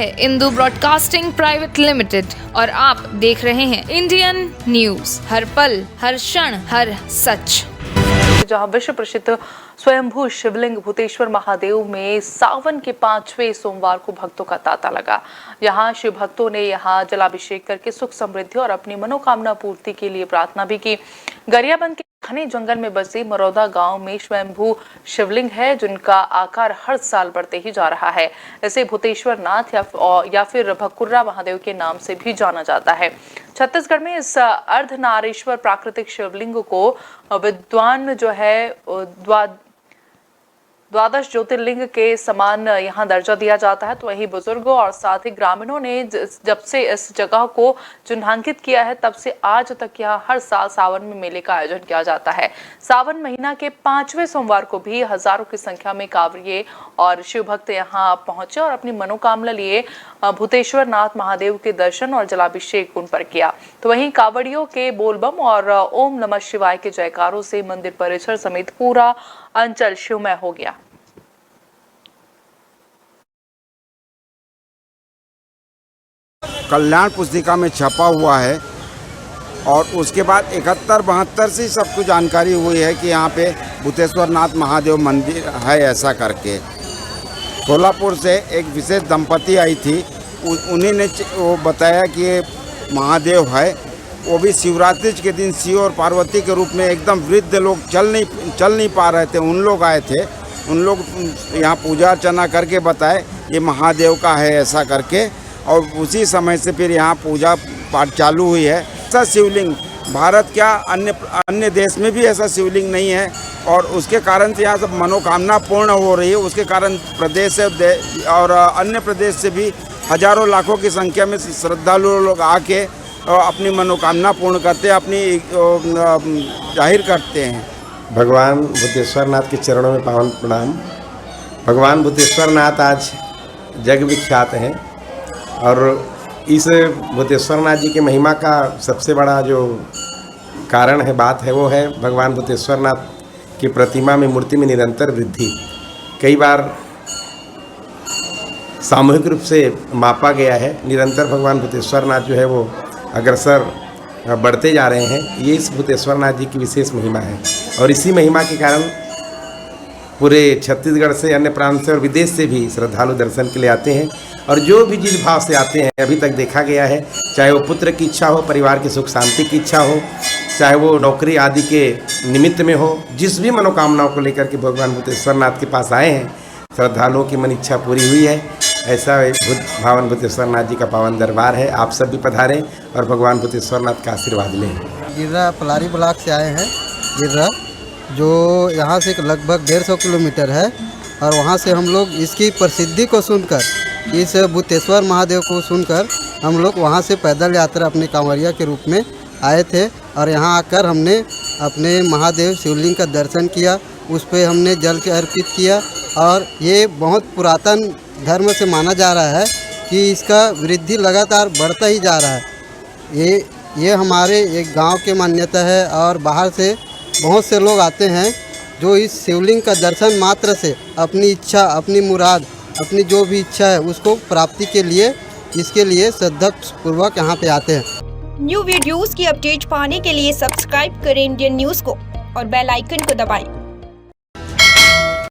है Indu broadcasting private limited और आप देख रहे हैं इंडियन न्यूज, हर पल, हर क्षण, हर सच। जहां विश्व प्रसिद्ध स्वयंभू शिवलिंग भूतेश्वर महादेव में सावन के 5वें सोमवार को भक्तों का तांता लगा। यहां शिव भक्तों ने यहां जलाभिषेक करके सुख समृद्धि और अपनी मनोकामना पूर्ति के लिए प्रार्थना भी की। गरियाबंद के घने जंगल में बसे मरौदा गांव में स्वयंभू शिवलिंग है, जिनका आकार हर साल बढ़ते ही जा रहा है। इसे भूतेश्वर नाथ या फिर भकुर्रा महादेव के नाम से भी जाना जाता है। छत्तीसगढ़ में इस अर्धनारीश्वर प्राकृतिक शिवलिंग को विद्वान जो है द्वादश ज्योतिर्लिंग के समान यहाँ दर्जा दिया जाता है। तो वहीं बुजुर्गों और साथ ही ग्रामीणों ने जब से इस जगह को चिन्हांकित किया है, तब से आज तक यहाँ हर साल सावन में मेले का आयोजन किया जाता है। सावन महीना के 5वें सोमवार को भी हजारों की संख्या में कांवड़िए और शिव भक्त यहाँ पहुंचे और अपनी मनोकामना लिए भूतेश्वर नाथ महादेव के दर्शन और जलाभिषेक उन पर किया। तो वहीं कांवड़ियों के बोलबम और ओम नमः शिवाय के जयकारों से मंदिर परिसर समेत पूरा अंचल शिवमय हो गया। कल्याण पुस्तिका में छपा हुआ है और उसके बाद 71-72 से सबको जानकारी हुई है कि यहाँ पे भूतेश्वर नाथ महादेव मंदिर है ऐसा करके। कोल्हापुर से एक विशेष दंपति आई थी, उन्हीं ने वो बताया कि ये महादेव है। वो भी शिवरात्रि के दिन शिव और पार्वती के रूप में एकदम वृद्ध लोग चल नहीं पा रहे थे, उन लोग आए थे। उन लोग यहाँ पूजा अर्चना करके बताए ये महादेव का है ऐसा करके, और उसी समय से फिर यहाँ पूजा पाठ चालू हुई है। ऐसा शिवलिंग भारत क्या अन्य देश में भी ऐसा शिवलिंग नहीं है, और उसके कारण से यहाँ सब मनोकामना पूर्ण हो रही है। उसके कारण प्रदेश से और अन्य प्रदेश से भी हजारों लाखों की संख्या में श्रद्धालु लोग आके अपनी मनोकामना पूर्ण करते हैं, अपनी जाहिर करते हैं। भगवान भूतेश्वर नाथ के चरणों में पावन प्रणाम। भगवान भूतेश्वर नाथ आज जग विख्यात हैं और इस भूतेश्वर नाथ जी के महिमा का सबसे बड़ा जो कारण है, बात है, वो है भगवान भूतेश्वर नाथ की प्रतिमा में, मूर्ति में निरंतर वृद्धि। कई बार सामूहिक रूप से मापा गया है, निरंतर भगवान भूतेश्वर नाथ जो है वो अग्रसर बढ़ते जा रहे हैं। ये इस भूतेश्वर नाथ जी की विशेष महिमा है और इसी महिमा के कारण पूरे छत्तीसगढ़ से, अन्य प्रांत से और विदेश से भी श्रद्धालु दर्शन के लिए आते हैं। और जो भी जिस भाव से आते हैं, अभी तक देखा गया है, चाहे वो पुत्र की इच्छा हो, परिवार की सुख शांति की इच्छा हो, चाहे वो नौकरी आदि के निमित्त में हो, जिस भी मनोकामनाओं को लेकर के भगवान भूतेश्वर नाथ के पास आए हैं, श्रद्धालुओं की मन इच्छा पूरी हुई है। ऐसा भगवान भूतेश्वर नाथ जी का पावन दरबार है। आप सब भी पधारें और भगवान भूतेश्वर नाथ का आशीर्वाद लें। गिर्रा पलारी ब्लॉक से आए हैं। गिर्रा जो यहाँ से लगभग 150 किलोमीटर है, और वहाँ से हम लोग इसकी प्रसिद्धि को सुनकर, इस भूतेश्वर महादेव को सुनकर हम लोग वहाँ से पैदल यात्रा अपने कांवड़िया के रूप में आए थे। और यहाँ आकर हमने अपने महादेव शिवलिंग का दर्शन किया, उस पर हमने जल के अर्पित किया। और ये बहुत पुरातन धर्म से माना जा रहा है कि इसका वृद्धि लगातार बढ़ता ही जा रहा है। ये हमारे एक गांव की मान्यता है, और बाहर से बहुत से लोग आते हैं जो इस शिवलिंग का दर्शन मात्र से अपनी इच्छा, अपनी मुराद, अपनी जो भी इच्छा है उसको प्राप्ति के लिए, इसके लिए श्रद्धापूर्वक यहाँ पे आते हैं। न्यू वीडियोस की अपडेट पाने के लिए सब्सक्राइब करें इंडियन न्यूज़ को और बेल आइकन को दबाएं।